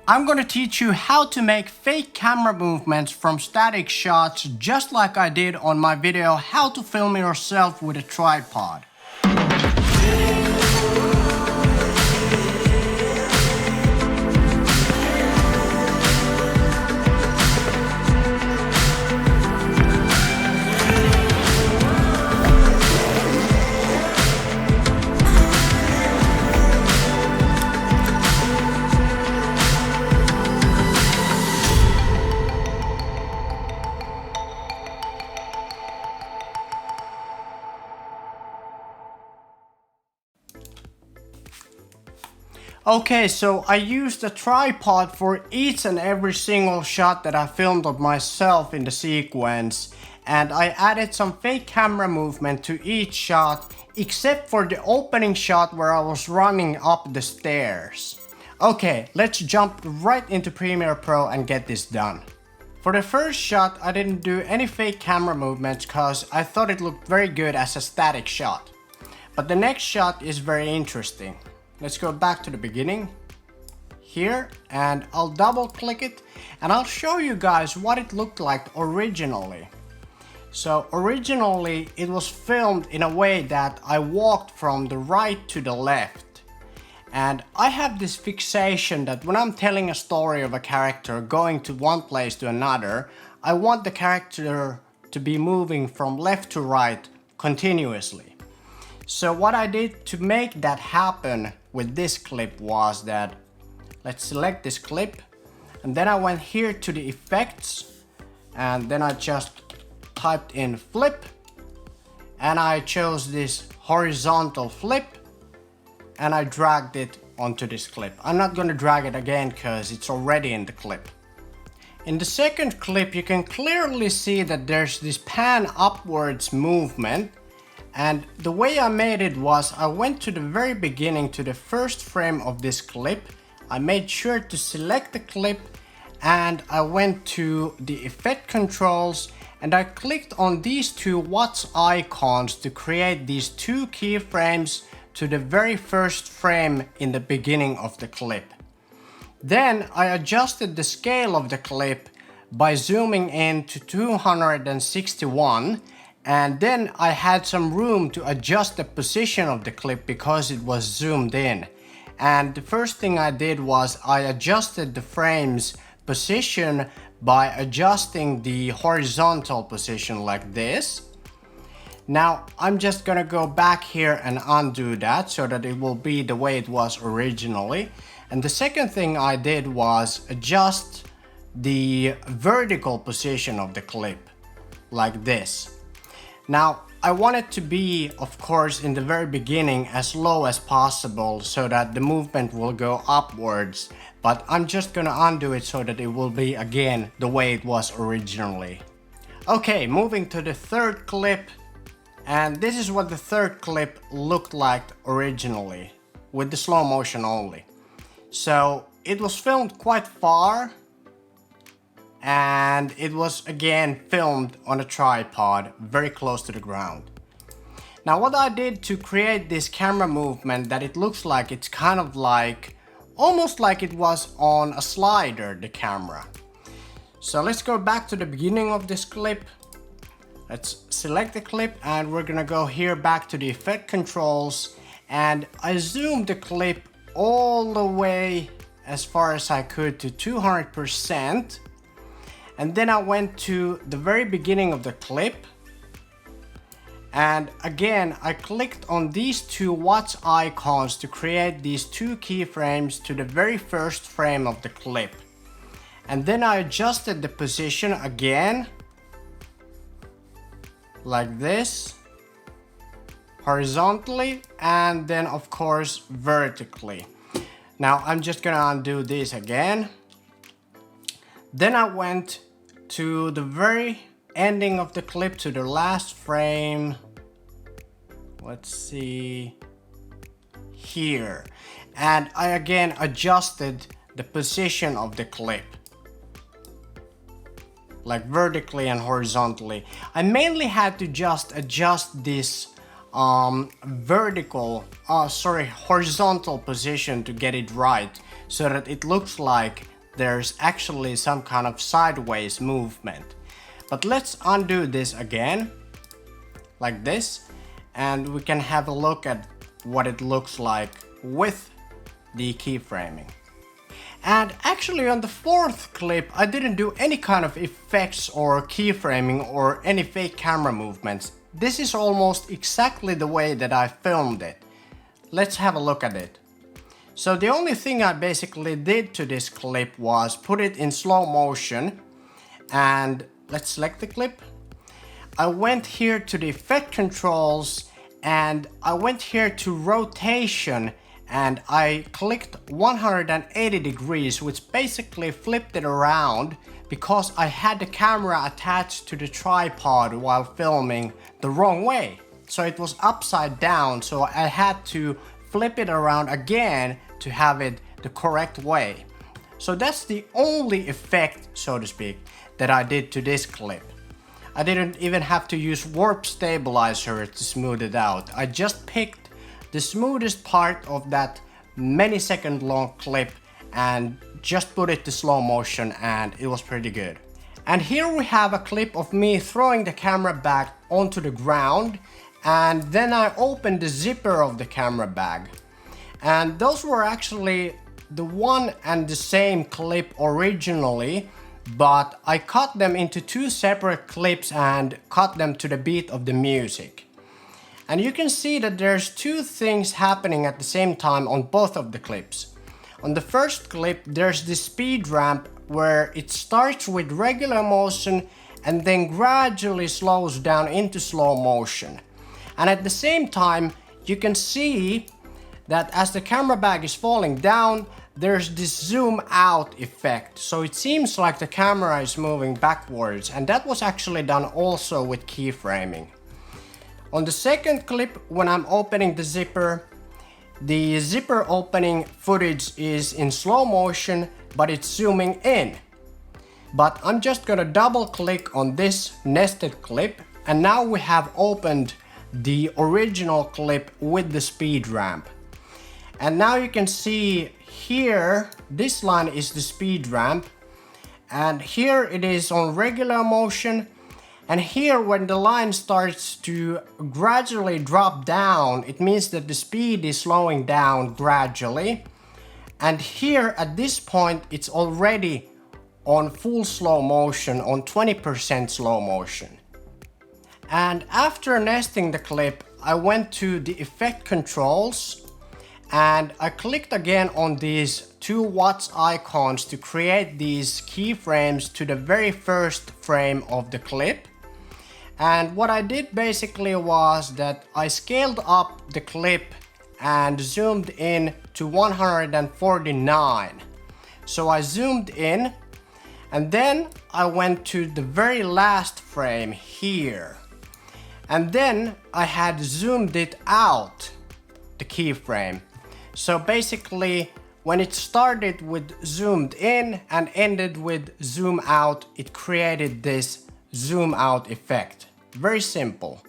I'm gonna teach you how to make fake camera movements from static shots, just like I did on my video how to film yourself with a tripod. Okay, so I used a tripod for each and every single shot that I filmed of myself in the sequence, and I added some fake camera movement to each shot except for the opening shot where I was running up the stairs. Okay, let's jump right into Premiere Pro and get this done. For the first shot, I didn't do any fake camera movements cause I thought it looked very good as a static shot. But the next shot is very interesting. Let's go back to the beginning here, and I'll double click it and I'll show you guys what it looked like originally. So originally it was filmed in a way that I walked from the right to the left. And I have this fixation that when I'm telling a story of a character going to one place to another, I want the character to be moving from left to right continuously. So what I did to make that happen with this clip was that, let's select this clip, and then I went here to the effects, and then I just typed in flip, and I chose this horizontal flip, and I dragged it onto this clip. I'm not gonna drag it again because it's already in the clip. In the second clip, you can clearly see that there's this pan upwards movement. And the way I made it was I went to the very beginning to the first frame of this clip. I made sure to select the clip and I went to the effect controls and I clicked on these two watch icons to create these two keyframes to the very first frame in the beginning of the clip. Then I adjusted the scale of the clip by zooming in to 261. And then I had some room to adjust the position of the clip because it was zoomed in. And the first thing I did was I adjusted the frame's position by adjusting the horizontal position like this. Now I'm just gonna go back here and undo that so that it will be the way it was originally. And the second thing I did was adjust the vertical position of the clip like this. Now, I want it to be, of course, in the very beginning as low as possible so that the movement will go upwards, but I'm just gonna undo it so that it will be again the way it was originally. Okay, moving to the third clip, and this is what the third clip looked like originally, with the slow motion only. So, it was filmed quite far, and it was again filmed on a tripod very close to the ground. Now what I did to create this camera movement that it looks like it's kind of like almost like it was on a slider, the camera. So let's go back to the beginning of this clip. Let's select the clip and we're gonna go here back to the effect controls, and I zoomed the clip all the way as far as I could to 200%. And then I went to the very beginning of the clip, and again I clicked on these two watch icons to create these two keyframes to the very first frame of the clip. And then I adjusted the position again like this, horizontally, and then of course vertically. Now I'm just gonna undo this again. Then I went to the very ending of the clip, to the last frame. Let's see, here. And I again adjusted the position of the clip, like vertically and horizontally. I mainly had to just adjust this horizontal position to get it right, so that it looks like there's actually some kind of sideways movement. But let's undo this again, like this, and we can have a look at what it looks like with the keyframing. And actually on the fourth clip, I didn't do any kind of effects or keyframing or any fake camera movements. This is almost exactly the way that I filmed it. Let's have a look at it. So the only thing I basically did to this clip was put it in slow motion, and let's select the clip. I went here to the effect controls and I went here to rotation, and I clicked 180 degrees, which basically flipped it around because I had the camera attached to the tripod while filming the wrong way. So it was upside down, so I had to flip it around again to have it the correct way. So that's the only effect, so to speak, that I did to this clip. I didn't even have to use warp stabilizer to smooth it out. I just picked the smoothest part of that many second long clip and just put it to slow motion, and it was pretty good. And here we have a clip of me throwing the camera bag onto the ground, and then I opened the zipper of the camera bag. And those were actually the one and the same clip originally, but I cut them into two separate clips and cut them to the beat of the music. And you can see that there's two things happening at the same time on both of the clips. On the first clip, there's the speed ramp where it starts with regular motion and then gradually slows down into slow motion. And at the same time, you can see that as the camera bag is falling down, there's this zoom out effect. So it seems like the camera is moving backwards, and that was actually done also with keyframing. On the second clip, when I'm opening the zipper opening footage is in slow motion, but it's zooming in. But I'm just gonna double click on this nested clip, and now we have opened the original clip with the speed ramp. And now you can see here, this line is the speed ramp, and here it is on regular motion. And here, when the line starts to gradually drop down, it means that the speed is slowing down gradually. And here at this point, it's already on full slow motion, on 20% slow motion. And after nesting the clip, I went to the effect controls and I clicked again on these 2 watts icons to create these keyframes to the very first frame of the clip. And what I did basically was that I scaled up the clip and zoomed in to 149. So I zoomed in, and then I went to the very last frame here. And then I had zoomed it out, the keyframe. So basically, when it started with zoomed in and ended with zoom out, it created this zoom out effect. Very simple.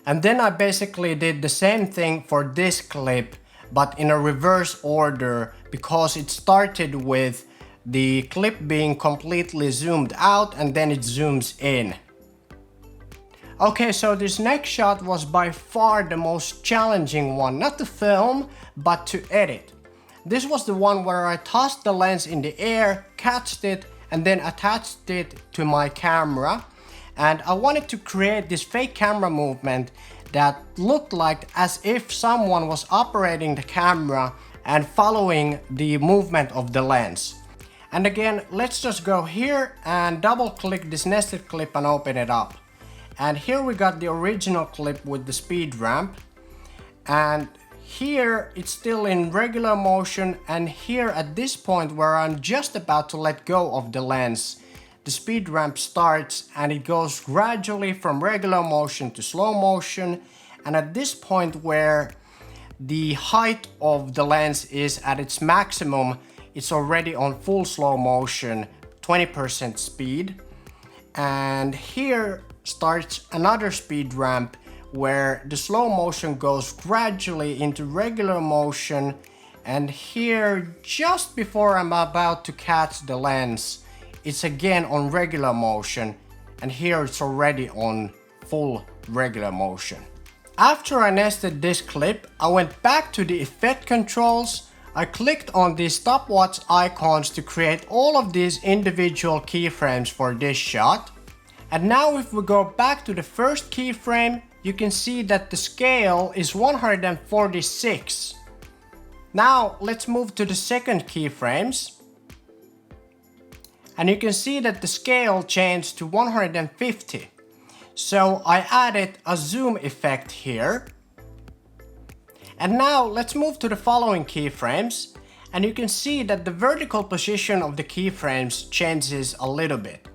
And then I basically did the same thing for this clip, but in a reverse order, because it started with the clip being completely zoomed out and then it zooms in. Okay, so this next shot was by far the most challenging one, not to film, but to edit. This was the one where I tossed the lens in the air, catched it, and then attached it to my camera. And I wanted to create this fake camera movement that looked like as if someone was operating the camera and following the movement of the lens. And again, let's just go here and double click this nested clip and open it up. And here we got the original clip with the speed ramp. And here it's still in regular motion, and here at this point where I'm just about to let go of the lens, the speed ramp starts and it goes gradually from regular motion to slow motion. And at this point where the height of the lens is at its maximum, it's already on full slow motion, 20% speed. And here starts another speed ramp where the slow motion goes gradually into regular motion, And here, just before I'm about to catch the lens, it's again on regular motion, and here it's already on full regular motion. After I nested this clip, I went back to the effect controls. I clicked on these stopwatch icons to create all of these individual keyframes for this shot. And now if we go back to the first keyframe, you can see that the scale is 146. Now let's move to the second keyframes. And you can see that the scale changed to 150. So I added a zoom effect here. And now let's move to the following keyframes. And you can see that the vertical position of the keyframes changes a little bit.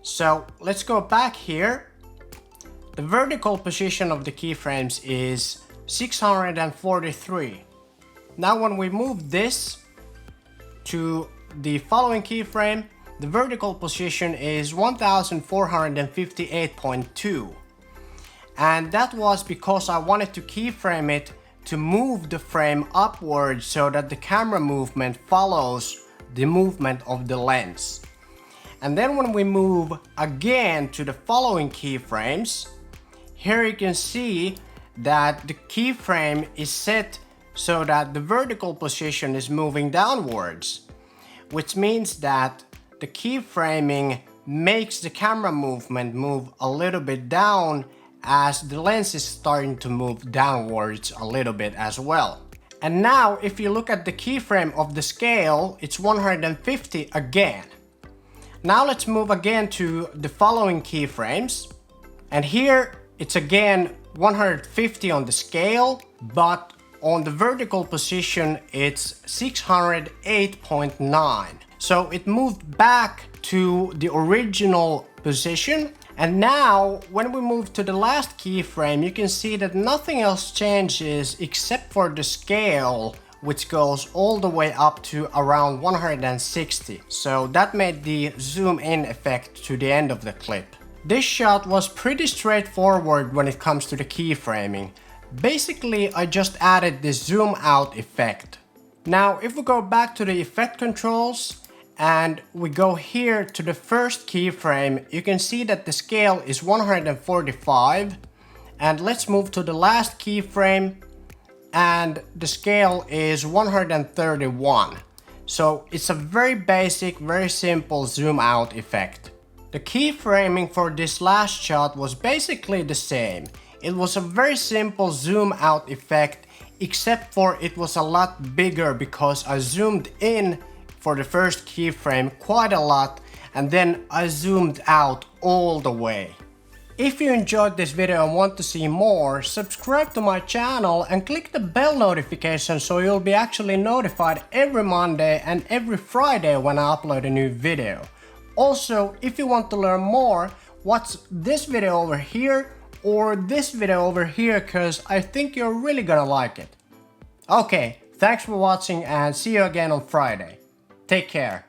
So let's go back here. The vertical position of the keyframes is 643. Now when we move this to the following keyframe, the vertical position is 1458.2. And that was because I wanted to keyframe it to move the frame upwards so that the camera movement follows the movement of the lens. And then when we move again to the following keyframes, here you can see that the keyframe is set so that the vertical position is moving downwards, which means that the keyframing makes the camera movement move a little bit down as the lens is starting to move downwards a little bit as well. And now if you look at the keyframe of the scale, it's 150 again. Now let's move again to the following keyframes. And here it's again 150 on the scale, but on the vertical position it's 608.9. So it moved back to the original position. And now when we move to the last keyframe, you can see that nothing else changes except for the scale, which goes all the way up to around 160. So that made the zoom in effect to the end of the clip. This shot was pretty straightforward when it comes to the keyframing. Basically, I just added this zoom out effect. Now if we go back to the effect controls and we go here to the first keyframe, you can see that the scale is 145. And let's move to the last keyframe and the scale is 131. So it's a very basic, very simple zoom out effect. The keyframing for this last shot was basically the same. It was a very simple zoom out effect, except for it was a lot bigger because I zoomed in for the first keyframe quite a lot and then I zoomed out all the way. If you enjoyed this video and want to see more, subscribe to my channel and click the bell notification so you'll be actually notified every Monday and every Friday when I upload a new video. Also, if you want to learn more, watch this video over here or this video over here, because I think you're really gonna like it. Okay, thanks for watching and see you again on Friday. Take care.